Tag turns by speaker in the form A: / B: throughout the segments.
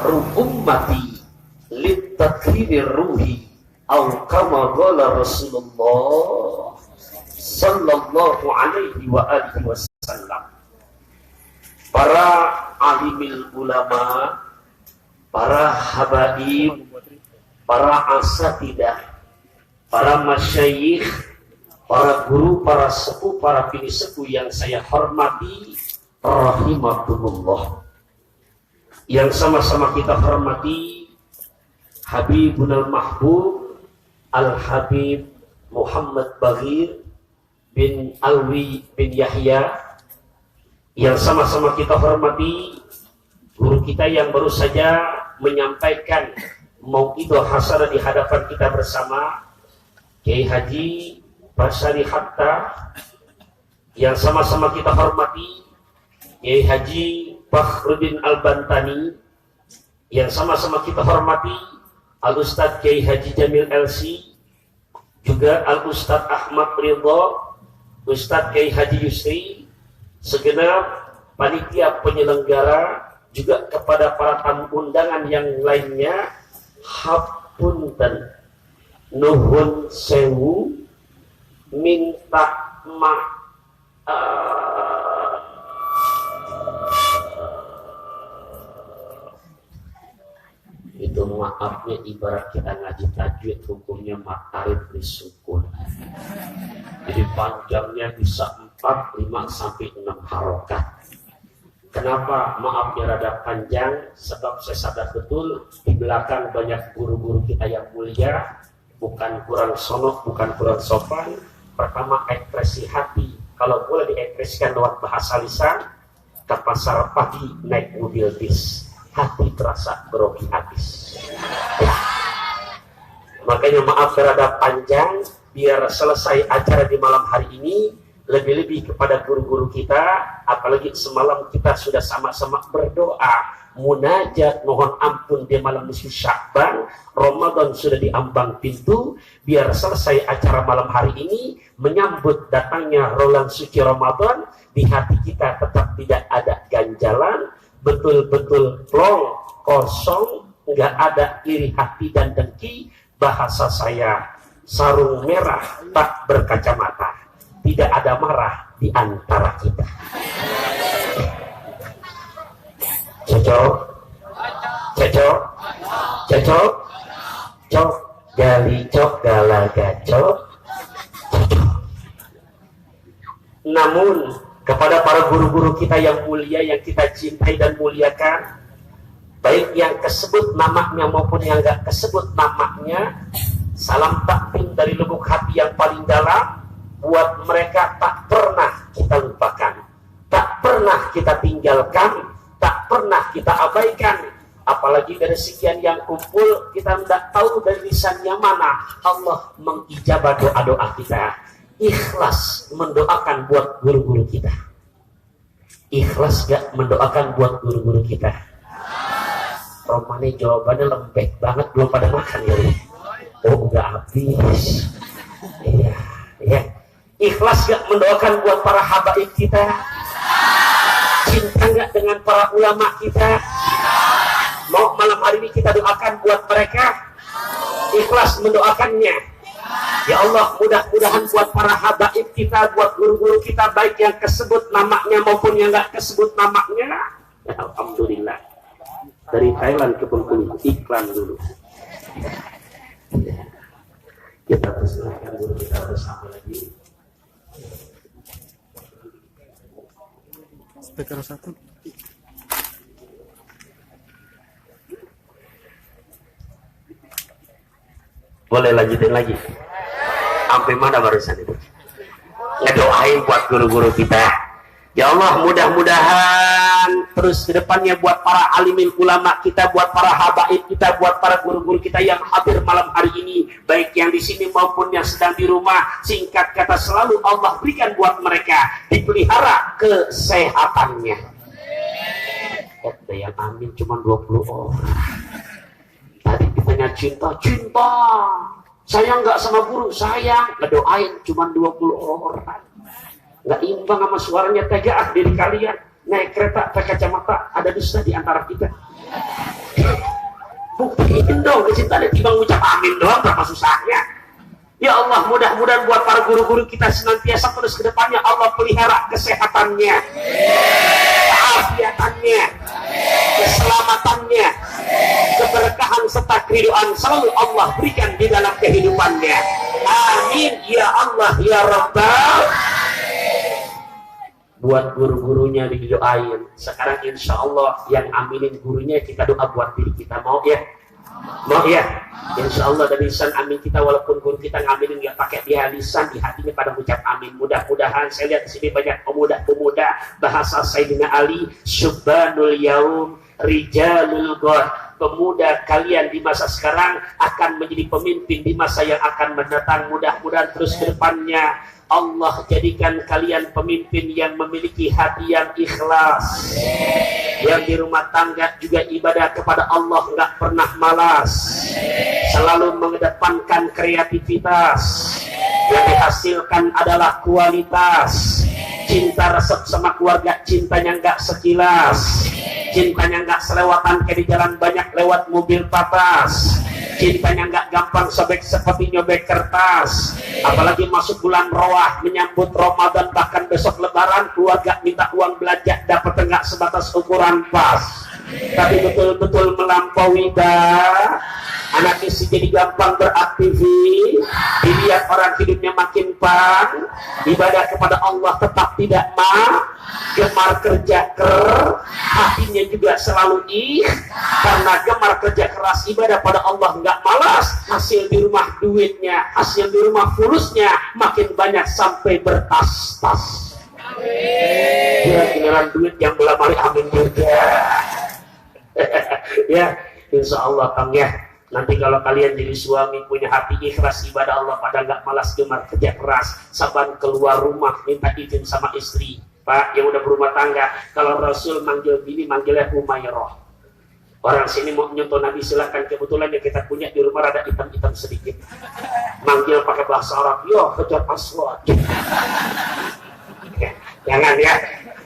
A: fahru ummati litakhirir ruhi au kama qala Rasulullah sallallahu alaihi wa alihi wasallam. Para alimil ulama, para habaib, para asatidah, para masyayikh, para guru, para sepuh, para bini sepuh yang saya hormati, rahimakumullah. Yang sama-sama kita hormati Habibun al-Mahbub Al-Habib Muhammad Baghir bin Alwi bin Yahya, yang sama-sama kita hormati guru kita yang baru saja menyampaikan mau'idah hasanah di hadapan kita bersama, Kiai Haji Basyari Hatta, yang sama-sama kita hormati Kiai Haji Fakhruddin Al-Bantani, yang sama-sama kita hormati Al-Ustadz Kiai Haji Jamil LC, juga Al-Ustadz Ahmad Ridho, Ustadz Kiai Haji Yusri, segenap panitia penyelenggara, juga kepada para tamu undangan yang lainnya, hapunten nuhun sewu, minta itu maafnya ibarat kita ngaji tajwid, hukumnya matarif disukun. Jadi panjangnya bisa 4, 5 sampai 6 harokat. Kenapa maafnya rada panjang? Sebab saya sadar betul di belakang banyak guru-guru kita yang mulia, bukan kurang sonok, bukan kurang sopan. Pertama, ekspresi hati, kalau boleh diekspresikan lewat bahasa lisan, ke pasar pagi naik mobil bis, hati terasa grogi habis. Ya. Makanya maaf rada panjang, biar selesai acara di malam hari ini, lebih-lebih kepada guru-guru kita, apalagi semalam kita sudah sama-sama berdoa, munajat mohon ampun di malam nisfu Sya'ban, Ramadan sudah diambang pintu, biar selesai acara malam hari ini, menyambut datangnya Roland suci Ramadan, di hati kita tetap tidak ada ganjalan, betul-betul plong, kosong, nggak ada iri hati dan dengki. Bahasa saya, sarung merah tak berkacamata, tidak ada marah di antara kita. Cocok, cocok, cocok, cok, gali cok, galaga cok, cocok. Namun kepada para guru-guru kita yang mulia, yang kita cintai dan muliakan, baik yang kesebut namanya maupun yang gak kesebut namanya, salam takdim dari lubuk hati yang paling dalam. Buat mereka tak pernah kita lupakan, tak pernah kita tinggalkan, tak pernah kita abaikan. Apalagi dari sekian yang kumpul, kita tidak tahu dari lisannya mana Allah mengijabah doa-doa kita. Ikhlas mendoakan buat guru-guru kita. Ikhlas gak mendoakan buat guru-guru kita? Romane jawabannya lembek banget, belum pada makan ya. Oh udah habis. Iya, iya. Ikhlas gak mendoakan buat para habaib kita? Cinta gak dengan para ulama kita? Mau malam hari ini kita doakan buat mereka? Ikhlas mendoakannya. Ya Allah, mudah-mudahan buat para habaib kita, buat guru-guru kita, baik yang kesebut namanya maupun yang gak kesebut namanya. Alhamdulillah. Dari Thailand ke Bengkulu, iklan dulu. Kita persilahkan guru kita bersama lagi.
B: Speaker 1.
A: Boleh lanjutin lagi. Sampai mana barusan itu? Ngedoain buat guru-guru kita. Ya Allah, mudah-mudahan terus ke depannya buat para alimil ulama kita, buat para habaib kita, buat para guru-guru kita yang hadir malam hari ini, baik yang di sini maupun yang sedang di rumah. Singkat kata, selalu Allah berikan buat mereka, dipelihara kesehatannya. Ada yang amin cuma 20 orang. Tadi ditanya cinta, sayang nggak sama guru, sayang. Ngedoain cuma 20 orang. Nggak imbang sama suaranya. Tegaah diri kalian, naik kereta pakai kacamata, ada dusta di antara kita. Buktiin dong, di situ ada timbang ucap amin doang, berapa susahnya. Ya Allah, mudah-mudahan buat para guru-guru kita senantiasa terus ke depannya Allah pelihara kesehatannya, keafiatannya, keselamatannya, keberkahan serta keriduan selalu Allah berikan di dalam kehidupannya. Amin ya Allah ya Rabbal. Buat guru-gurunya didoain. Sekarang insya Allah yang aminin gurunya kita doa buat diri kita, mau ya? Mau ya? Insya Allah dari lisan amin kita, walaupun guru kita ngaminin nggak pakai dia lisan, di hatinya pada ucap amin. Mudah-mudahan saya lihat di sini banyak pemuda-pemuda bahasa Sayyidina Ali, Subhanul Yaum Rijalul God. Pemuda kalian di masa sekarang akan menjadi pemimpin di masa yang akan mendatang. Mudah-mudahan terus ke depannya Allah jadikan kalian pemimpin yang memiliki hati yang ikhlas, yang di rumah tangga juga ibadah kepada Allah nggak pernah malas, selalu mengedepankan kreativitas, yang dihasilkan adalah kualitas, cinta resep sama keluarga, cintanya nggak sekilas, cintanya nggak selewatan kayak di jalan banyak lewat mobil patas, cintanya nggak gampang sobek seperti nyobek kertas. Apalagi masuk bulan Roah, menyambut Ramadan, bahkan besok Lebaran, keluarga minta uang belanja, dapat enggak sebatas ukuran pas, tapi betul-betul melampaui dah. Anak isi jadi gampang beraktivis, dilihat orang hidupnya makin pan, ibadah kepada Allah tetap tidak gemar kerja hatinya juga selalu karena gemar kerja keras ibadah pada Allah nggak malas, hasil di rumah duitnya, hasil di rumah fulusnya makin banyak sampai bertas-tas. Kira-kira duit yang melamari amin juga. Ya, insya Allah Kang ya. Nanti kalau kalian jadi suami punya hati ikhlas ibadah Allah, pada nggak malas gemar kerja keras, saban keluar rumah minta izin sama istri. Pak yang udah berumah tangga, kalau Rasul manggil bini manggilnya Humairah. Orang sini mau nyentuh Nabi silakan, kebetulan yang kita punya di rumah ada hitam-hitam sedikit. Manggil pakai bahasa Arab, yo kejar aswad. Jangan ya.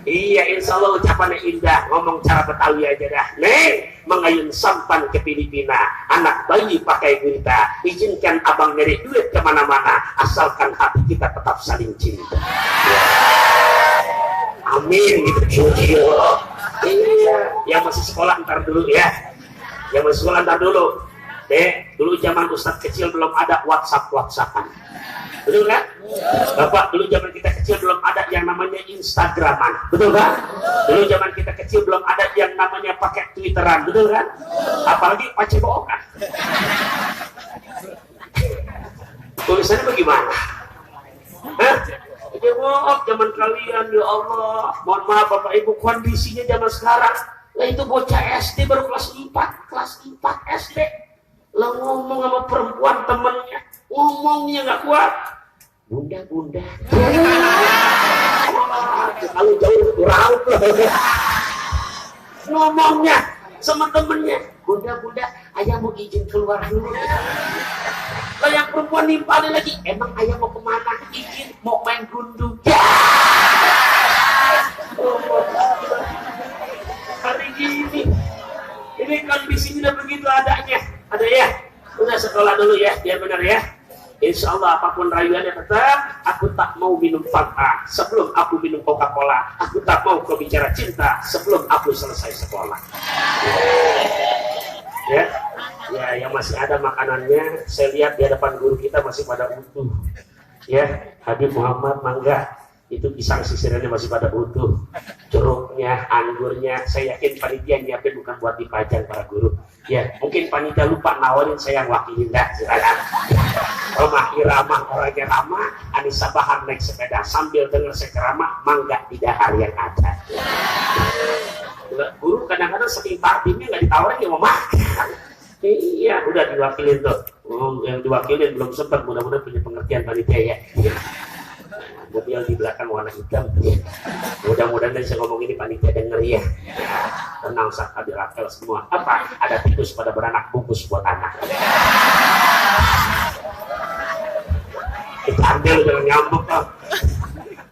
A: Iya, insya Allah ucapannya indah, ngomong cara Betawi aja dah. Neng, mengayun sampan ke Filipina, anak bayi pakai gurita, izinkan abang nyari duit kemana-mana, asalkan hati kita tetap saling cinta. Ya. Amin gitu. Iya, yang masih sekolah ntar dulu ya. Yang masih sekolah ntar dulu. Dulu zaman Ustadz kecil belum ada WhatsApp-WhatsAppan. Betul kan? Bapak, dulu zaman kita kecil belum ada yang namanya Instagraman. Betul kan? Dulu zaman kita kecil belum ada yang namanya pakai Twitteran. Betul kan? Apalagi pacebokan. Tulisannya bagaimana? Hah? Jawab zaman kalian, ya Allah. Mohon maaf Bapak Ibu, kondisinya zaman sekarang. Lah itu bocah SD baru kelas 4 SD. Lah ngomong sama perempuan temennya, ngomongnya nggak kuat. Bunda. Kalau jauh raut loh. Ngomongnya sama temennya, Bunda, ayah mau izin keluar dulu. Lah yang perempuan nimpalin lagi, emang ayah mau kemana? Izin mau main gundu. Hari ini kondisinya udah begitu adanya. Ada ya, udah sekolah dulu ya, biar benar ya. Insya Allah apapun rayuannya tetap, aku tak mau minum Fanta sebelum aku minum Coca-Cola. Aku tak mau kau bicara cinta sebelum aku selesai sekolah. Ya, yang masih ada makanannya, saya lihat di hadapan guru kita masih pada utuh. Ya, Habib Muhammad mangga. Itu pisang sisirannya masih pada utuh, jeruknya, anggurnya, saya yakin panitia nyiapin bukan buat dipajang para guru. Ya, mungkin panitia lupa nawarin, saya yang wakilin dah. Silakan. Rumah Irama, orangnya ramah, Anissa Bahar naik sepeda sambil dengar saya ceramah, mangga di dahar yang ada. Guru kadang-kadang saking partimnya nggak ditawarin, ya mau makan. Iya, udah diwakilin tuh. Yang diwakilin belum sempat, mudah-mudahan punya pengertian panitia ya. Mobil di belakang warna hitam. Mudah-mudahan dari saya ngomong ini panitia denger ya. Tenang saat dirapel semua. Apa? Ada tikus pada beranak, bungkus buat anak. Kita ambil, jangan nyambuk loh.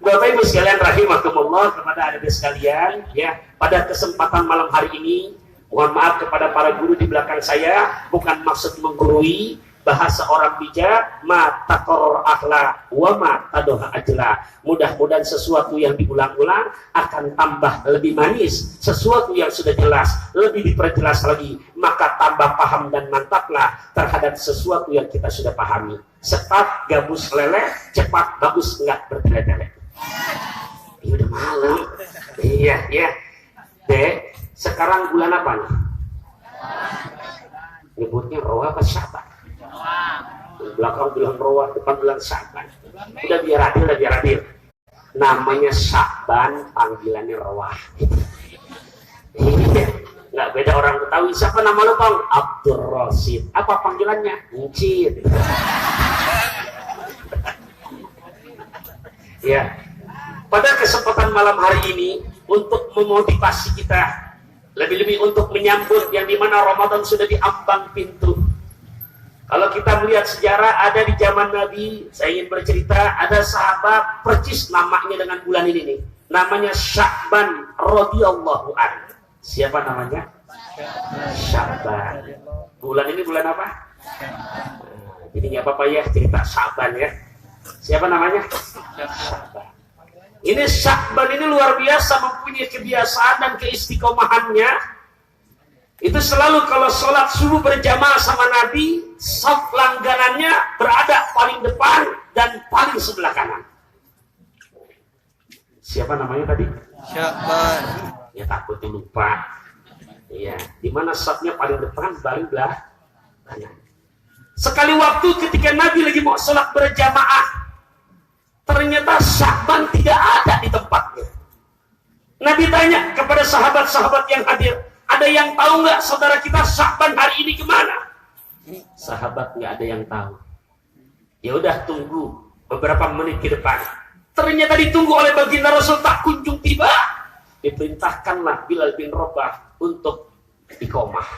A: Bapak Ibu sekalian rahimakumullah, kepada adik sekalian ya, pada kesempatan malam hari ini Mohon maaf kepada para guru di belakang saya, bukan maksud menggurui. Bahasa orang bijak, ma taqarrar akhlak wa ma tadoha ajla. Mudah-mudahan sesuatu yang diulang-ulang akan tambah lebih manis. Sesuatu yang sudah jelas lebih diperjelas lagi, maka tambah paham dan mantaplah terhadap sesuatu yang kita sudah pahami. Cepat gabus leleh, cepat gabus enggak bertele-tele. Ini udah malam. Iya, ya. Dek, sekarang bulan apa nih? Nyebutnya Roa apa Syaban? Belakang bilang Roa, depan bilang Syaban. Udah biar adil. Namanya Syaban, panggilannya Roa. Iya, nggak beda orang Betawi. Siapa nama lu, Bang? Abdur Rasid. Apa panggilannya? Mucid. Ya. Pada kesempatan malam hari ini, untuk memotivasi kita, lebih-lebih untuk menyambut yang dimana Ramadan sudah diambang pintu. Kalau kita melihat sejarah, ada di zaman Nabi, saya ingin bercerita, ada sahabat percis namanya dengan bulan ini nih. Namanya Sya'ban radhiyallahu anhu. Siapa namanya? Sya'ban. Bulan ini bulan apa? Jadi nggak apa-apa ya cerita Sya'ban ya. Siapa namanya? Sya'ban. Ini Sya'ban ini luar biasa, mempunyai kebiasaan dan keistiqomahannya. Itu selalu kalau sholat subuh berjamaah sama Nabi, saf langganannya berada paling depan dan paling sebelah kanan. Siapa namanya tadi? Sya'ban. Ya takut lupa. Iya, di mana safnya paling depan, paling belah kanan. Sekali waktu ketika Nabi lagi mau sholat berjamaah, ternyata Sya'ban tidak ada di tempatnya. Nabi tanya kepada sahabat-sahabat yang hadir, ada yang tahu nggak saudara kita Sya'ban hari ini kemana? Sahabat nggak ada yang tahu. Ya udah tunggu beberapa menit ke depan. Ternyata ditunggu oleh baginda Rasul tak kunjung tiba. Diperintahkanlah Bilal bin Rabah untuk iqamah.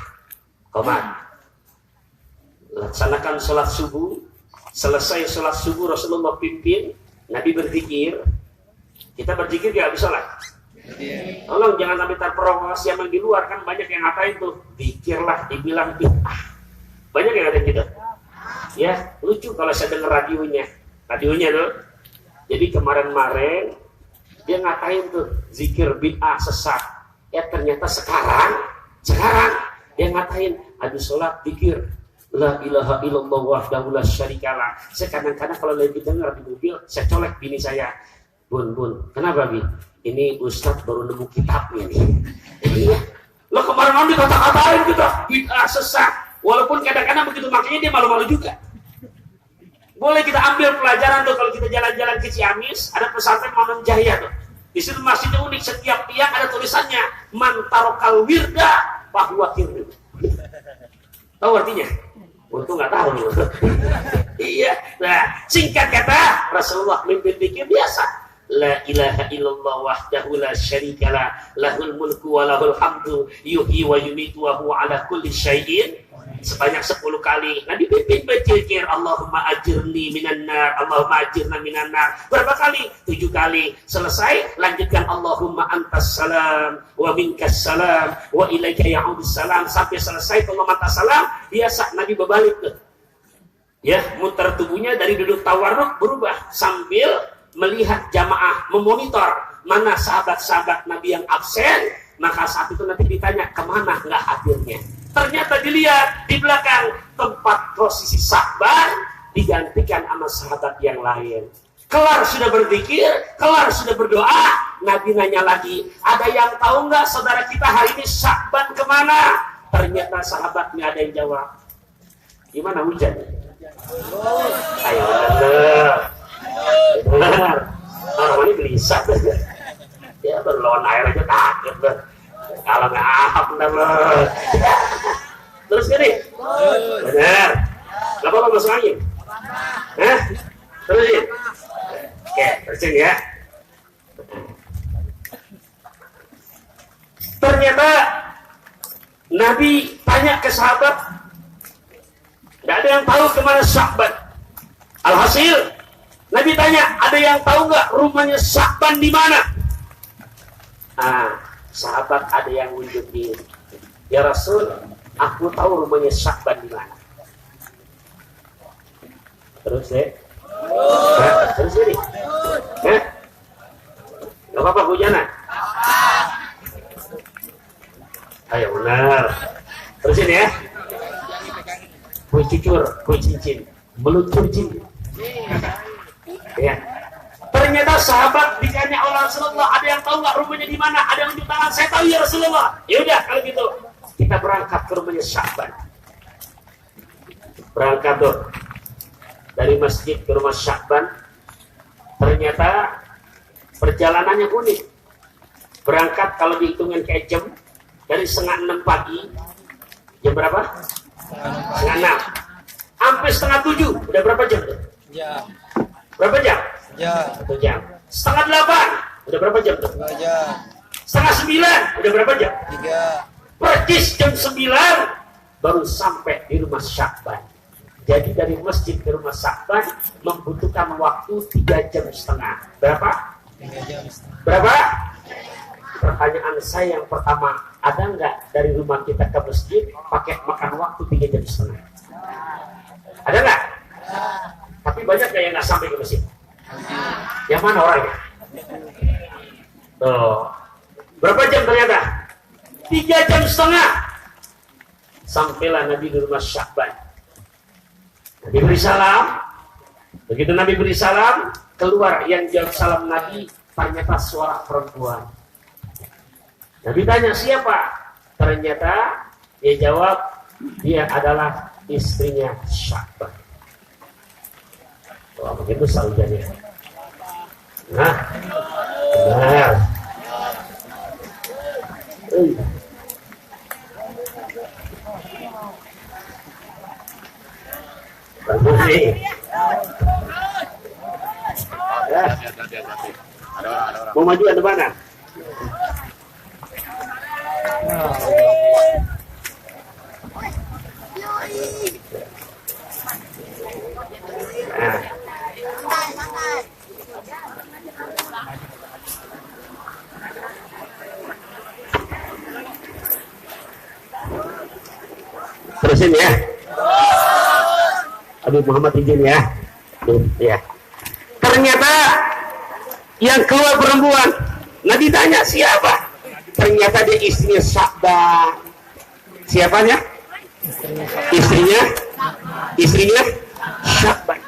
A: Laksanakan sholat subuh. Selesai sholat subuh Rasulullah pimpin. Nabi berzikir. Kita berzikir nggak bisa lah. Tolong jangan sampai terprovokasi yang di luar, kan banyak yang ngatain tuh pikirlah dibilang bid'ah. Banyak yang ngatain gitu. Ya lucu kalau saya dengar radionya tuh. Jadi kemarin dia ngatain tuh zikir bid'ah sesat. Ya ternyata sekarang dia ngatain habis sholat zikir la ilaha illallah wahdahu la syarikalah. Saya kadang-kadang kalau lagi dengar di mobil, saya colek bini saya. Bun, kenapa Bi? Ini Ustadz baru nemu kitabnya nih. Iya. Lo kemarin dikata-katain kita bid'ah sesat. Walaupun kadang-kadang begitu makanya dia malu-malu juga. Boleh kita ambil pelajaran tuh kalau kita jalan-jalan ke Ciamis, ada pesantren Mamun Jaya tuh. Di situ masjidnya unik, setiap tiang ada tulisannya man tarokal wirda fahuwa kirdu. Tahu artinya? Untung nggak tahu. Iya. Nah, singkat kata Rasulullah mimpin pikir biasa. La ilaha illallah wahdahu la syarikalah lahul mulku wa lahul hamdu yuhyi wa yumitu wa huwa ala kulli syai'in sebanyak 10 kali. Nabi pimpin berzikir Allahumma ajirni minan nar, Allahumma ajirna minan nar. Berapa kali? 7 kali. Selesai, lanjutkan Allahumma antas salam wa minkas salam wa ilaika ya'udus salam sampai selesai. Allahumma antas salam, biasa Nabi berbalik tuh. Ya, muter tubuhnya dari duduk tawarruk berubah sambil melihat jamaah, memonitor mana sahabat-sahabat Nabi yang absen, maka saat itu nanti ditanya kemana nggak hadirnya. Ternyata dilihat di belakang tempat posisi Sya'ban digantikan sama sahabat yang lain. Kelar sudah berzikir, kelar sudah berdoa, Nabi nanya lagi, ada yang tahu nggak saudara kita hari ini Sya'ban kemana? Ternyata sahabatnya ada yang jawab, gimana hujan? Ayo benar, orang ini gelisah ya berlawan air aja takut deh. Kalau nggak ahap ntar loh. Terus gini, benar. Gak apa-apa masuk angin. Terusin. Oke, terusin ya. Ternyata Nabi tanya ke sahabat, nggak ada yang tahu kemana Sya'ban. Alhasil Nabi tanya, ada yang tahu nggak rumahnya Sya'ban di mana? Sahabat ada yang nunjukin. Ya Rasul, aku tahu rumahnya Sya'ban di mana. Terus deh. Terus ini. Gak apa-apa hujanan. Ayo benar. Terus ini ya. Kue cucur, kue cincin, meluncur cincin. Ya. Ternyata sahabat ditanya oleh Rasulullah, ada yang tahu nggak rumahnya di mana? Ada yang unjuk tangan, saya tahu ya Rasulullah. Ya udah kalau gitu, kita berangkat ke rumahnya Sya'ban. Berangkat tuh dari masjid ke rumah Sya'ban. Ternyata perjalanannya unik. Berangkat kalau dihitungin kayak jam dari 5:30 pagi, jam berapa? 5:30. Sampai 6:30. Udah berapa jam tuh?
B: Ya.
A: Berapa jam?
B: Ya.
A: 1 jam. 7:30. Udah berapa jam tuh?
B: 2 jam.
A: 8:30. Udah berapa jam?
B: 3.
A: Persis jam 9 baru sampai di rumah Sya'ban. Jadi dari masjid ke rumah Sya'ban membutuhkan waktu 3,5 jam. Berapa?
B: 3 jam.
A: Berapa? Pertanyaan saya yang pertama, ada nggak dari rumah kita ke masjid pakai makan waktu 3,5 jam? Ada nggak? Tapi banyak nggak yang nggak sampai ke masjid? Yang mana orangnya? Tuh. Berapa jam ternyata? 3,5 jam. Sampailah Nabi di rumah Sya'ban. Nabi beri salam. Begitu Nabi beri salam, keluar yang jawab salam Nabi ternyata suara perempuan. Nabi tanya siapa? Ternyata dia jawab dia adalah istrinya Sya'ban. Wah, begitu saudaranya. Nah, benar. Bagus nih. Ya. Mau maju ada mana? Nah. Terusin ya. Aduh Muhammad izin ya. Ya. Ternyata yang keluar perempuan. Nabi tanya siapa? Ternyata dia istrinya Sya'ban. Siapanya? Istrinya Sya'ban.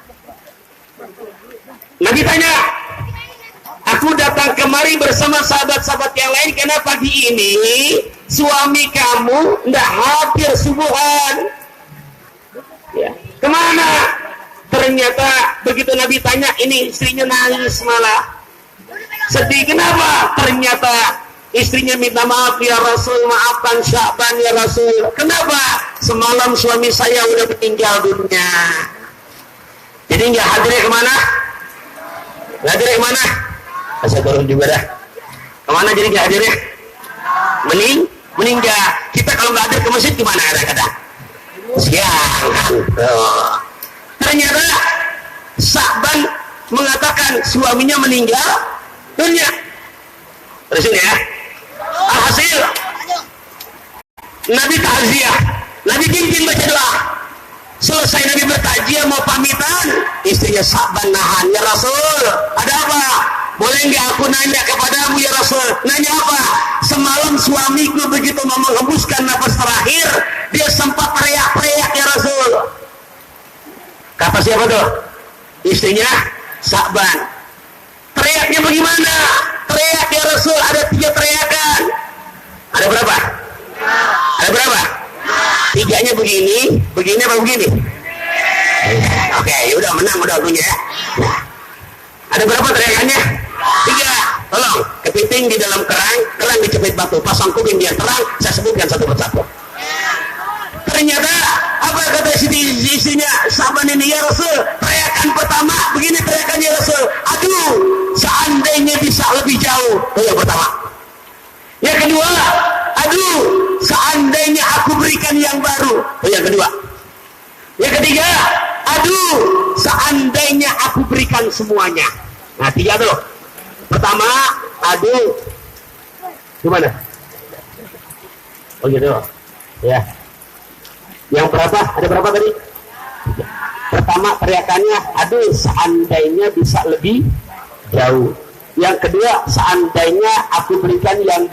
A: Nabi tanya, aku datang kemari bersama sahabat-sahabat yang lain karena pagi ini suami kamu tidak hadir subuhan. Ya. Kemana? Ternyata begitu Nabi tanya, ini istrinya nangis malah. Sedih, kenapa? Ternyata istrinya minta maaf, ya Rasul, maafkan Sya'ban ya Rasul. Kenapa? Semalam suami saya udah meninggal dunia. Jadi nggak hadirnya kemana? Nggak hadirnya kemana? Saya turun juga dah. Kemana jadi nggak hadirnya? Meninggal. Kita kalau nggak hadir ke masjid gimana kadang-kadang? Siang. Ternyata Sya'ban mengatakan suaminya meninggal dunia. Terus ini ya. Alhasil Nabi takziah, Nabi pimpin baca doa. Selesai Nabi bertakziah mau pamitan, istrinya Sya'ban nahan, ya Rasul, ada apa? Boleh nggak aku nanya kepadamu ya Rasul? Nanya apa? Semalam suamiku begitu mau menghembuskan nafas terakhir, dia sempat teriak-teriak ya Rasul. Kata siapa tuh? Istrinya Sya'ban. Teriaknya bagaimana? Teriak ya Rasul, ada 3 teriakan. Ada berapa? Ada berapa? 3-nya begini, begini apa begini? Oke, yaudah menang udah punya ya. Ada berapa teriakannya? 3. Tolong, kepiting di dalam kerang dicepit batu, pasang kuping biar terang, saya sebutkan satu persatu. Ternyata apa kata istrinya Sya'ban ini, ya Rasul, teriakan pertama begini teriakannya Rasul, aduh seandainya bisa lebih jauh. Itu yang pertama. Yang kedua, aduh seandainya aku berikan yang baru. Itu yang kedua. Yang ketiga, aduh seandainya aku berikan semuanya. Nah 3 tuh. Pertama, aduh gimana? Oh gitu. Ya. Yang berapa? Ada berapa tadi? Pertama teriakannya, aduh seandainya bisa lebih jauh. Yang kedua, seandainya aku berikan yang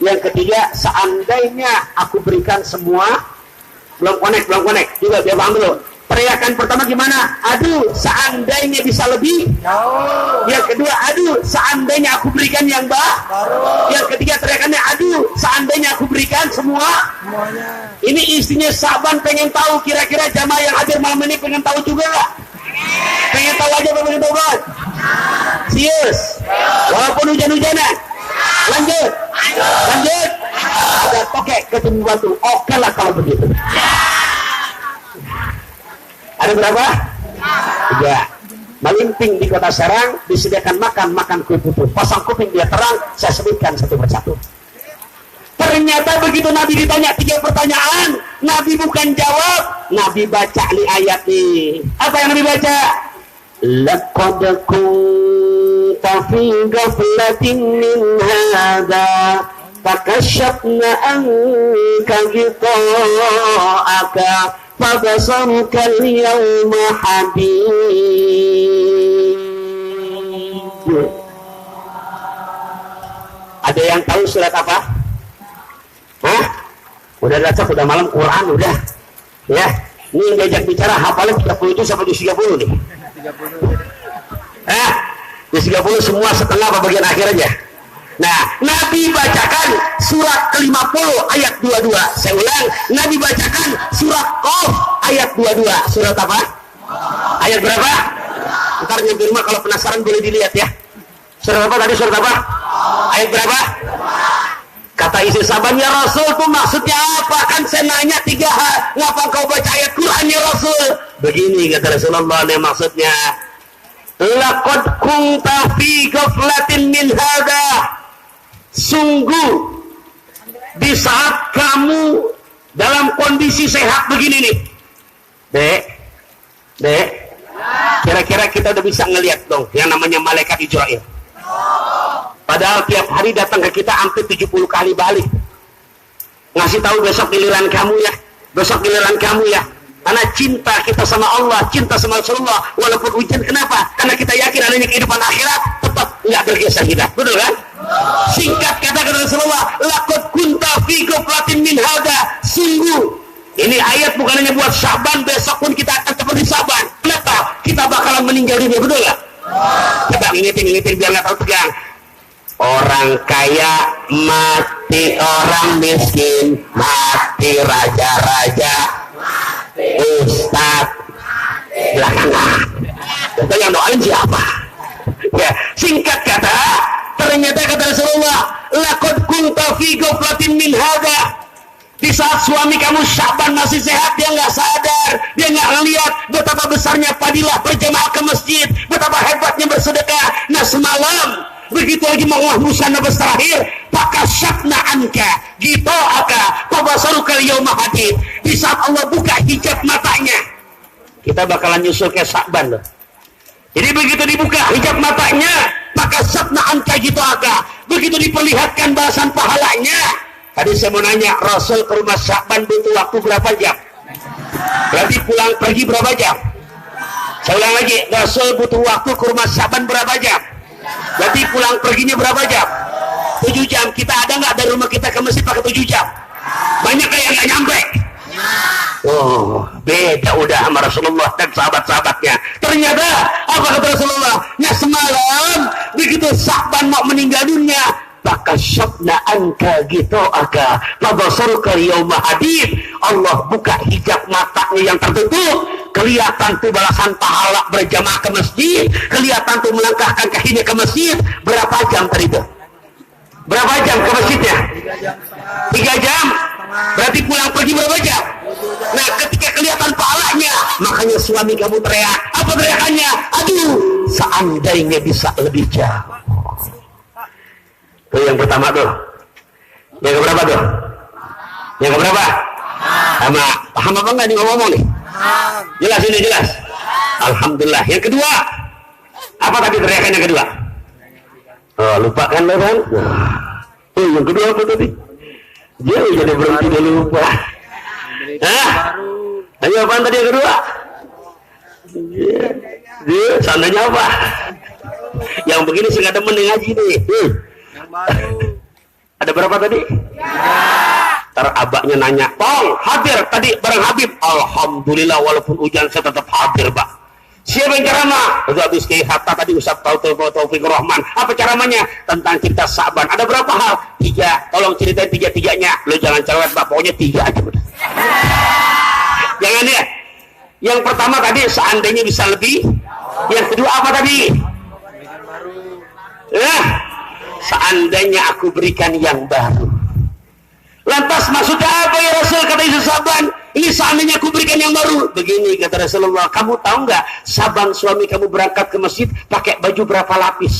A: Yang ketiga, seandainya aku berikan semua. Belum connect. Juga dia paham dulu. Teriakan pertama gimana? Aduh, seandainya bisa lebih jauh. Yang kedua, aduh, seandainya aku berikan yang baru. Yang ketiga teriakannya, aduh, seandainya aku berikan semuanya. Ini isinya Sa'ban pengen tahu kira-kira jamaah yang hadir malam ini pengen tahu juga nggak? Pengen tahu aja apa pengen tahu kan? Serius? Walaupun hujan-hujanan. Lanjut. Ada tokek ketemu batu. Oke lah kalau begitu. Ada berapa? 3. Melimping di kota Serang, disediakan makan kue putu. Pasang kuping dia terang, saya sebutkan satu persatu. Ternyata begitu Nabi ditanya 3 pertanyaan, Nabi bukan jawab, Nabi baca nih ayat nih. Apa yang Nabi baca? Laqad kunta fi ghaflatin min hadza fakashafna anka ghita'aka فَبَصَرُكَ الْيَوْمَ حَدِيدٌ. Ada yang tahu surat apa? Hah? Udah datang, udah malam Quran udah. Ya, ini yang diajak bicara hafalnya 37 sampai di 30 nih. 30. Di 30 semua setengah apa bagian akhir aja. Nah, Nabi bacakan surat ke-50 ayat 22. Saya ulang, Nabi bacakan surat Qaf ayat 22. Surat apa? Ayat berapa? Ntar nyampe rumah kalau penasaran boleh dilihat ya. Surat apa tadi? Surat apa? Ayat berapa? Kata istri Sa'ban, ya Rasul tuh maksudnya apa? Kan saya nanya 3 hal. Ngapa kau baca ayat Quran ya Rasul? Begini kata Rasulullah, yang maksudnya laqad kunta fi ghaflatin min hadza. Sungguh di saat kamu dalam kondisi sehat begini nih, Dek, kira-kira kita udah bisa ngelihat dong yang namanya malaikat Israel. Padahal tiap hari datang ke kita hampir 70 kali balik, ngasih tahu besok giliran kamu ya, karena cinta kita sama Allah, cinta sama Rasulullah. Walaupun hujan, kenapa? Karena kita yakin adanya kehidupan akhirat, tetap nggak bergeser kita, betul kan? Singkat kata Rasulullah, laqad kunta fi ghaflatin min hadza. Sungguh ini ayat bukan hanya buat Sa'ban, besok pun kita akan seperti Sa'ban. Kenapa? Kita bakalan meninggal dunia, betul nggak? Kita ingetin biar nggak terpegang. Orang kaya mati, orang miskin mati, raja-raja, ustaz belakangan. Kita yang doain siapa? Ya, singkat kata, ternyata kata Rasulullah, laqad kunta fi ghaflatin min hadza. Di saat suami kamu Sa'ban masih sehat, dia nggak sadar, dia nggak ngelihat betapa besarnya fadilah berjamaah ke masjid, betapa hebatnya bersedekah. Nah semalam begitu lagi mau busana terakhir, pakashafna anka ghita'aka fabasaruka al-yawma hadid. Di saat Allah buka hijab matanya, kita bakalan nyusul ke Sa'ban loh. Jadi begitu dibuka hijab matanya, pakashafna anka ghita'aka, begitu diperlihatkan balasan pahalanya. Tadi saya mau nanya, Rasul ke rumah Sa'ban butuh waktu berapa jam? Berarti pulang pergi berapa jam? Saya ulang lagi, Rasul butuh waktu ke rumah Sa'ban berapa jam? Berarti pulang perginya berapa jam? 7 jam. Kita ada nggak dari rumah kita ke masjid pakai 7 jam? Banyak kayak nggak nyampe. Oh, beda udah sama Rasulullah dan sahabat-sahabatnya. Ternyata apa kata Rasulullah? Ya semalam begitu Sa'ban mau meninggal dunia, pakashafna anka ghita'aka fabasaruka al-yawma hadid. Allah buka hijab matanya yang tertutup, kelihatan tuh balasan pahala berjamaah ke masjid, kelihatan tuh melangkahkan kakinya ke masjid. Berapa jam tadi itu? Berapa jam ke masjidnya? 3 jam. Berarti pulang pergi berapa jam? Nah ketika kelihatan pahalanya, makanya suami kamu teriak. Apa teriakannya? Aduh, seandainya bisa lebih jauh. Itu yang pertama tuh. Yang keberapa tuh? Yang keberapa? Sama paham apa enggak nih ngomong nih? Jelas ini jelas. Alhamdulillah. Yang kedua, apa tadi teriakan yang kedua? Oh, lupa kan lo kan? Yang kedua apa tadi? Jadi berhenti dulu lupa. Ayo apaan tadi yang kedua? Seandainya apa? Yang begini sih nggak demen ngaji nih.
B: Yang baru.
A: Ada berapa tadi? Ntar abaknya nanya, Tong, hadir tadi bareng Habib. Alhamdulillah walaupun hujan saya tetap hadir, Pak. Siapa yang ceramah? Udah habis Kiai Hatta tadi Ustaz Taufik Rahman. Apa ceramahnya? Tentang cerita Sa'ban. Ada berapa hal? 3. Tolong ceritain 3-3-nya. Lo jangan cerewet, Pak. Pokoknya 3 aja udah. Jangan ya. Yang pertama tadi seandainya bisa lebih. Yang kedua apa tadi? Seandainya aku berikan yang baru. Lantas maksudnya apa ya Rasul? Kata Yesus Sa'ban, ini seandainya aku berikan yang baru. Begini kata Rasulullah, kamu tahu nggak Sa'ban suami kamu berangkat ke masjid pakai baju berapa lapis?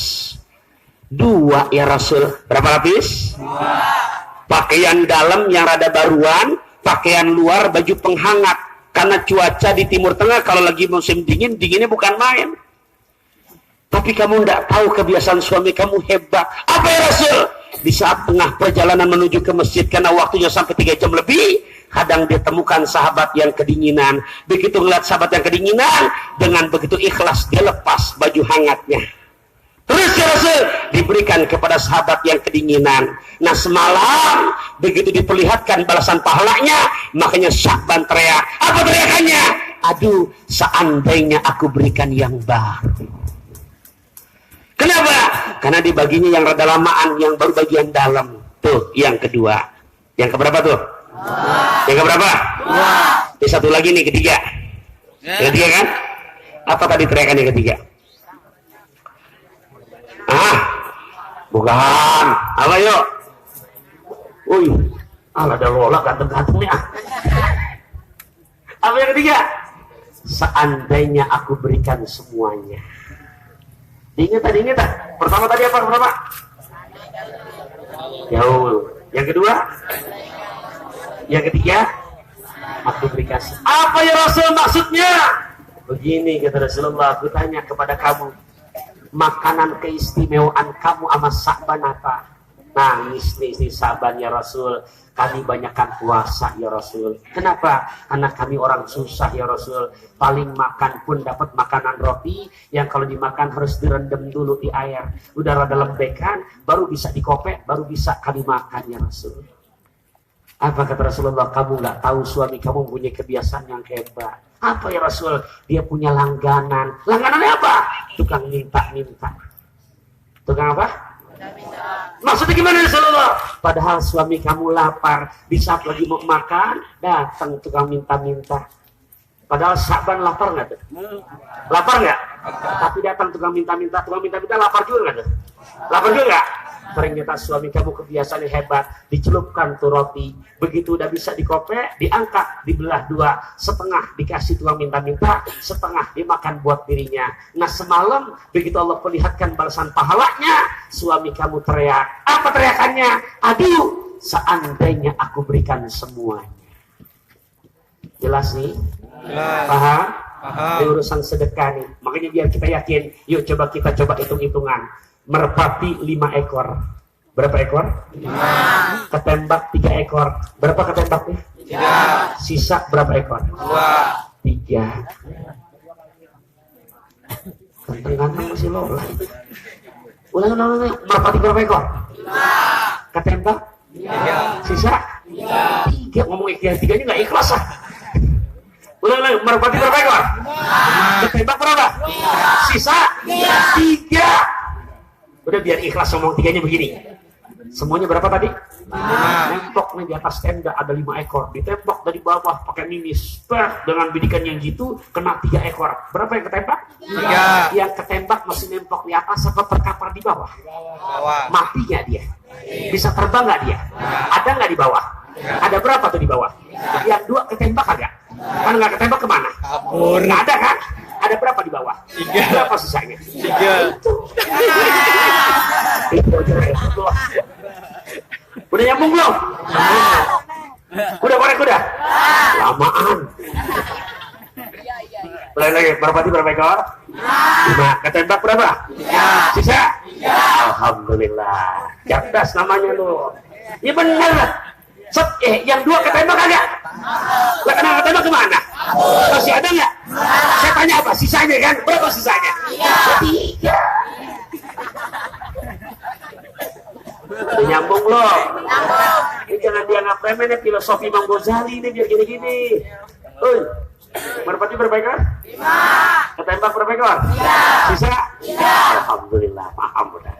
A: 2 ya Rasul. Berapa lapis? 2. Pakaian dalam yang rada baruan, pakaian luar baju penghangat. Karena cuaca di Timur Tengah kalau lagi musim dingin, dinginnya bukan main. Tapi kamu tidak tahu kebiasaan suami kamu hebat. Apa ya Rasul? Di saat tengah perjalanan menuju ke masjid karena waktunya sampai 3 jam lebih, kadang dia temukan sahabat yang kedinginan. Begitu ngeliat sahabat yang kedinginan, dengan begitu ikhlas dia lepas baju hangatnya. Terus ya Rasul diberikan kepada sahabat yang kedinginan. Nah semalam begitu diperlihatkan balasan pahalanya, makanya Sa'ban teriak. Apa teriakannya? Aduh, seandainya aku berikan yang baru. Kenapa? Karena dibaginya yang rada lamaan, yang baru bagian dalam. Tuh, yang kedua. Yang keberapa tuh? Yang keberapa? Yang satu lagi nih, ketiga. Yang ketiga kan? Apa tadi teriakan yang ketiga? Bukan. Apa yuk? Ada Lola ganteng-ganteng nih. Apa yang ketiga? Seandainya aku berikan semuanya. Diingat. Pertama tadi apa? Pertama? Jauh. Yang kedua? Yang ketiga? Aku berikan. Apa ya Rasul maksudnya? Begini kata Rasulullah, aku tanya kepada kamu, makanan keistimewaan kamu sama Sa'ban apa? Nangis nih Sa'ban ya Rasul. Kami banyakkan puasa ya Rasul. Kenapa? Karena kami orang susah ya Rasul. Paling makan pun dapat makanan roti yang kalau dimakan harus direndam dulu di air. Udah rada lembekan, baru bisa dikopek, baru bisa kami makan ya Rasul. Apa kata Rasulullah? Kamu nggak tahu suami kamu punya kebiasaan yang hebat. Apa ya Rasul? Dia punya langganan. Langganannya apa? Tukang minta-minta. Tukang apa? Maksudnya gimana Rasulullah? Padahal suami kamu lapar, di saat lagi mau makan, datang tukang minta-minta. Padahal Sa'ban lapar nggak tuh? Lapar nggak? Tapi datang tukang minta-minta lapar juga nggak tuh? Lapar juga nggak? Ternyata suami kamu kebiasaan hebat, dicelupkan tuh roti, begitu udah bisa dikopek, diangkat, dibelah 2, setengah dikasih tukang minta-minta, setengah dimakan buat dirinya. Nah semalam begitu Allah perlihatkan balasan pahalanya, suami kamu teriak. Apa teriakannya? Aduh, seandainya aku berikan semuanya. Jelas nih? Paham? Ini urusan sedekah nih. Makanya biar kita yakin, yuk coba kita hitung-hitungan. Merpati 5 ekor. Berapa ekor? 5. Ketembak 3 ekor. Berapa ketembaknya? 3. Sisa berapa ekor? 2. 3. Ganteng-ganteng masih Lola. Ulang. Merpati berapa ekor? 5. Ketembak? 3. Sisa? 3. Ngomong tiga-tiganya nggak ikhlas ah. Ulang. Merpati berapa ekor? 5. Ketembak berapa? 3. Sisa? 3. Udah biar ikhlas ngomong 3-nya begini. Semuanya berapa tadi? 5. Nempok nih di atas tenda ada 5 ekor. Ditembak dari bawah pakai mimis. Dengan bidikan yang gitu kena 3 ekor. Berapa yang ketembak? 3. Yang ketembak masih nempok di atas apa terkapar di bawah? Mati nggak dia? Bisa terbang nggak dia? Ada nggak di bawah? Ada berapa tuh di bawah? Yang 2 ketembak agak? Kan nggak ketembak kemana? Kabur. Nggak ada kan? Ada berapa di bawah? 3. Berapa sisanya? 3. Itu udah nyambung belum? Udah korek udah? Lamaan. Ulang lagi. Merpati berapa ekor? 5. Ketembak berapa? 3. Sisa? 3. Alhamdulillah. Cerdas namanya lu. Ya benar. Set, yang 2 ketembak kagak? Lah kena ketembak kemana? Masih ada nggak? Saya tanya apa? Sisanya kan? Berapa sisanya? 3. Udah nyambung loh. Ini jangan dianggap remeh nih filosofi Imam Ghazali ini biar gini-gini. Merpati berapa ekor? 5. Ketembak berapa ekor? 3. Sisa? 3. Alhamdulillah, paham udah.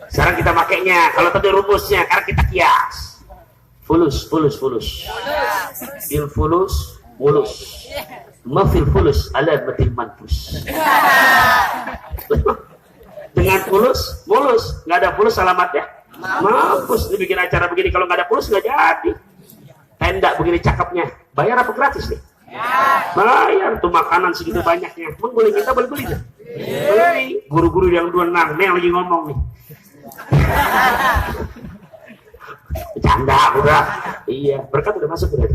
A: Sekarang kita makainya. Kalau tadi rumusnya, karena kita kias. Fulus. Bil fulus, mulus. Mafil fulus, ala batil manfus. Dengan fulus, mulus. Nggak ada fulus alamatnya. Mampus. Ini bikin acara begini, kalau nggak ada fulus nggak jadi. Tenda begini cakepnya. Bayar apa gratis nih? Bayar tuh makanan segitu banyaknya. Emang boleh minta, boleh beli nggak? Beli. Guru-guru yang 26 nih yang lagi ngomong nih. Bercanda udah. Iya, berkat udah masuk udah.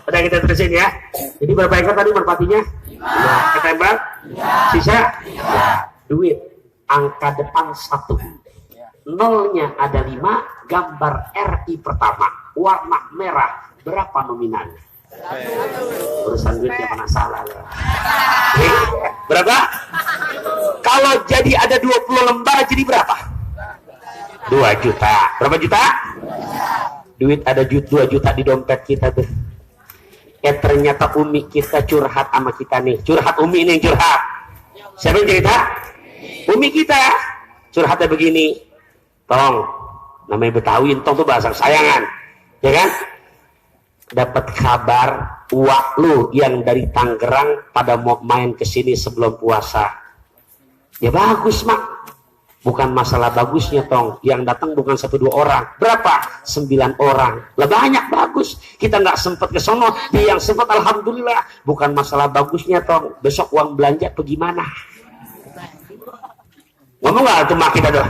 A: Udah kita terusin ya. Jadi berapa ekor tadi merpatinya? 5. Ketembak? Sisa? Duit. Angka depan 1. Nolnya ada 5. Gambar RI pertama. Warna merah. Berapa nominalnya? Urusan duitnya mana salah ya. Berapa? Kalau jadi ada 20 lembar jadi berapa? 2 juta. Berapa juta? Duit ada 2 juta di dompet kita tuh. Ternyata Umi kita curhat sama kita nih. Curhat Umi ini yang curhat. Siapa yang cerita? Umi kita. Curhatnya begini. Tong, namanya Betawi, tong tuh bahasa kesayangan. Ya kan? Dapat kabar uak lu yang dari Tangerang pada mau main ke sini sebelum puasa. Ya bagus, Mak. Bukan masalah bagusnya, Tong. Yang datang bukan 1-2 orang. Berapa? 9 orang. Lah banyak, bagus. Kita nggak sempat ke sono. Dia yang sempat, alhamdulillah. Bukan masalah bagusnya, Tong. Besok uang belanja bagaimana? Ngomong nggak tuh mak kita tuh?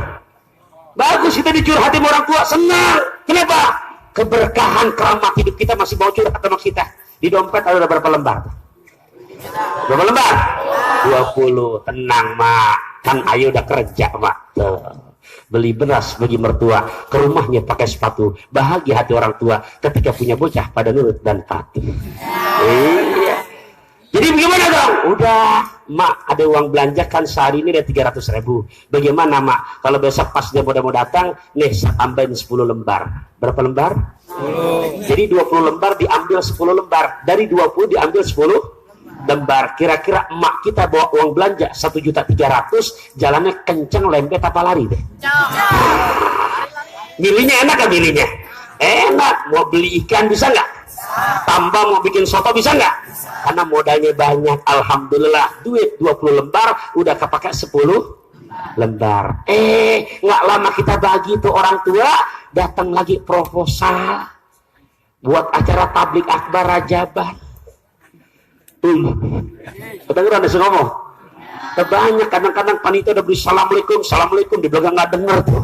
A: Bagus kita dicurhatin orang tua, senang. Kenapa? Keberkahan keramat hidup kita masih mau curhat sama kita. Di dompet ada berapa lembar? Berapa lembar? 20. Tenang, Mak. Kan ayo udah kerja, Mak. Beli beras bagi mertua, ke rumahnya pakai sepatu. Bahagia hati orang tua ketika punya bocah pada nurut dan patuh. Iya. Jadi bagaimana dong? Udah, Mak ada uang belanja kan sehari ini ada 300.000. Bagaimana, Mak? Kalau besok pas dia mau datang, nih saya tambahin 10 lembar. Berapa lembar? 10. Jadi 20 lembar diambil 10 lembar. Dari 20 diambil 10 lembar. Kira-kira emak kita bawa uang belanja 1.300.000, jalannya kenceng, lempet apa lari deh? Milihnya enak kan milihnya? Enak. Mau beli ikan bisa nggak? Tambah mau bikin soto bisa nggak? Karena modalnya banyak. Alhamdulillah duit 20 lembar udah kepake 10 lembar. Nggak lama kita bagi tuh orang tua, datang lagi proposal buat acara tablik akbar Rajaban. Kedengeran ada ngomong. Banyak kadang-kadang panitia udah beri assalamualaikum di belakang nggak denger tuh.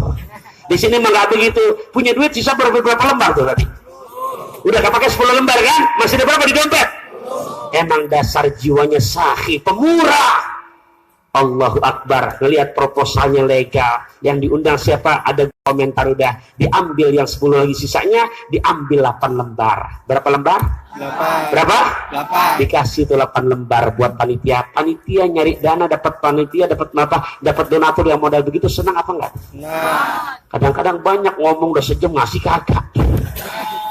A: Di sini mah nggak begitu. Punya duit sisa berapa lembar tuh tadi? Udah kepake 10 lembar kan? Masih ada berapa di dompet? Emang dasar jiwanya sahih, pemurah. Allahu Akbar. Ngelihat proposalnya legal. Yang diundang siapa? Ada komentar udah. Diambil yang 10 lagi sisanya. Diambil 8 lembar. Berapa lembar? 8. Berapa? 8. Dikasih tuh 8 lembar buat panitia. Panitia nyari dana, dapat panitia, dapat apa? Dapat donatur yang modal begitu, senang apa enggak? Nah. Kadang-kadang banyak ngomong udah sejam ngasih kagak.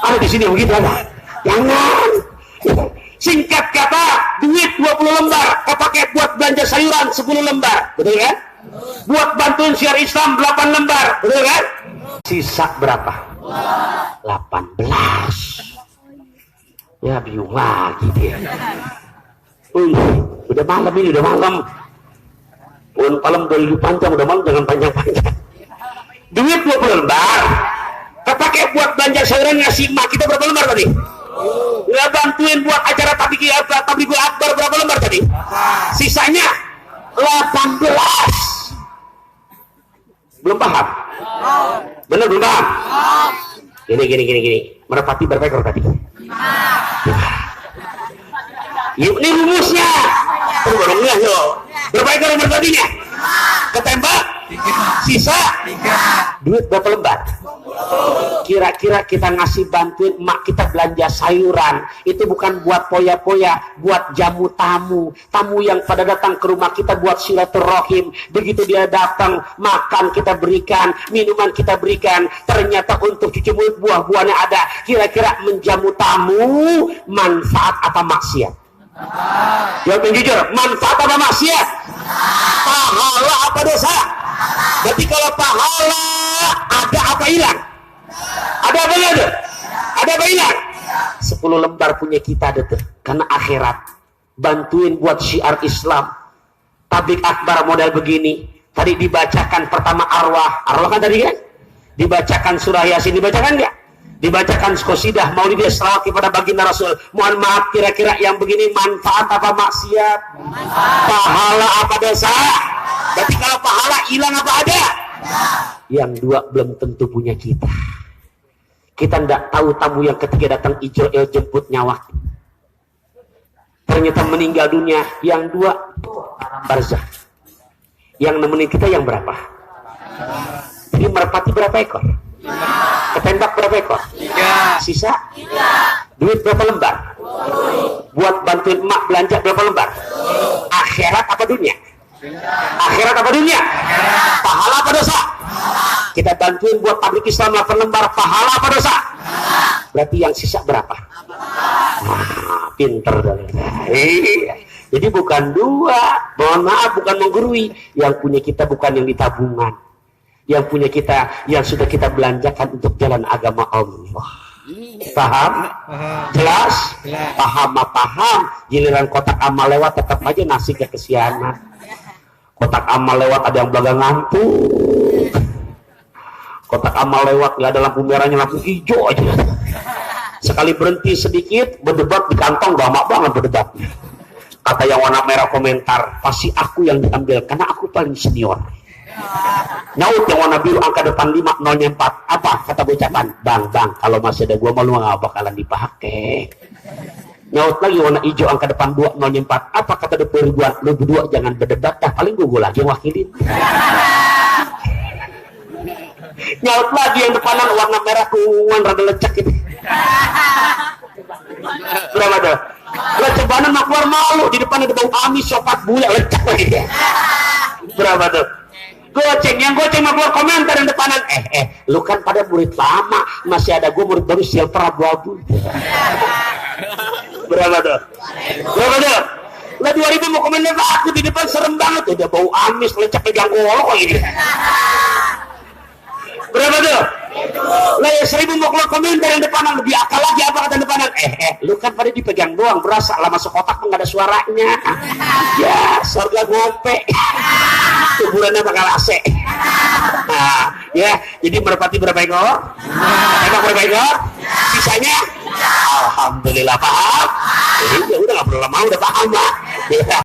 A: Ada di sini begitu ada. Jangan. Singkat kata, duit 20 lembar kepake buat belanja sayuran 10 lembar, betul kan? Buat bantuin siar Islam 8 lembar, betul kan? Sisa berapa? 18. Ya bingung lagi dia. Udah malam ini, udah malam. Malam udah panjang, udah malam jangan panjang-panjang. Duit 20 lembar kepake buat belanja sayuran ngasih emak kita berapa lembar tadi? Nggak bantuin buat acara tabligh akbar berapa lembar tadi? Sisanya 18. Belum paham? Bener belum paham? Gini. Merpati berapa ekor tadi? Ini rumusnya. Berapa ekor merpatinya? Ketembak Sisa duit berapa lembar? Kira-kira kita ngasih bantuin emak kita belanja sayuran, itu bukan buat poya-poya, buat jamu tamu yang pada datang ke rumah kita buat silaturahim. Begitu dia datang, makan kita berikan, minuman kita berikan, ternyata untuk cuci mulut buah-buahnya ada. Kira-kira menjamu tamu manfaat apa maksiat? Jawab yang jujur, manfaat apa maksiat? Pahala apa dosa? Berarti kalau pahala ada apa hilang? Ada apa enggak tuh? Ada apa hilang? 10 lembar punya kita ada tuh. Karena akhirat. Bantuin buat syiar Islam. Tablik akbar model begini. Tadi dibacakan pertama arwah. Arwah kan tadi kan? Dibacakan surah Yasin. Dibacakan enggak? Dibacakan qasidah maulid selawat kepada baginda Rasul. Mohon maaf, kira-kira yang begini manfaat apa maksiat? Pahala apa dosa? Berarti kalau pahala hilang apa ada? Yang dua belum tentu punya kita. Kita tidak tahu tamu yang ketiga datang Ijrail jemput nyawa. Ternyata meninggal dunia. Yang dua barzah. Yang nemenin kita yang berapa? Jadi merpati berapa ekor? Ketembak berapa ekor?
B: 3.
A: Sisa? 3. Duit berapa lembar? 20. Buat bantuin emak belanja berapa lembar? 20. Akhirat apa dunia? Akhirat apa dunia? Pahala apa dosa? Kita bantuin buat tablik Islam 8 lembar, pahala apa dosa? Berarti yang sisa berapa? Nah, pinter dong. Jadi bukan dua, mohon maaf, bukan menggurui. Yang punya kita bukan yang di tabungan. Yang punya kita, yang sudah kita belanjakan untuk jalan agama Allah. Paham? Jelas? Paham. Giliran kotak amal lewat tetap aja nasibnya kesianan. Kotak amal lewat ada yang belakang ngantuk. Kotak amal lewat nggak ada lampu merahnya, lampu hijau aja. Sekali berhenti sedikit berdebat di kantong, lama banget berdebatnya. Kata yang warna merah komentar, pasti aku yang diambil karena aku paling senior. Nyaut yang warna biru angka depan 5 nolnya 4. Apa kata bocakan? Bang, kalau masih ada gua malu nggak bakalan dipakai. Nyaut lagi warna hijau angka depan 2 nolnya 4. Apa kata depan ribuan? Lu berdua jangan berdebat dah, paling gua lagi yang wakilin. Nyaut lagi yang depanan warna merah keunguan rada lecek gitu. Berapa tuh? Lecebanan mah keluar malu, di depan ada bau amis, sopat buaya, lecek lagi. Berapa tuh? Goceng, yang goceng mah keluar komentar yang depanan. Lu kan pada murid lama, masih ada gua murid baru silver abu-abu. Berapa tuh? Berapa tuh? Lah 2000 mau komentar aku di depan serem banget, udah bau amis, lecek pegang golok gitu. Berapa tuh? Lah ya 1000 mau keluar komentar yang depanan, lebih akal lagi apa kata depanan? Lu kan pada dipegang doang, berasa lah masuk kotak nggak ada suaranya. Ya, surga gope. Kuburannya bakal AC. Nah, ya, jadi merpati berapa ekor? Emang berapa ekor? Sisanya? Alhamdulillah paham. Jadi ya udah nggak perlu lama, udah paham lah. Ya.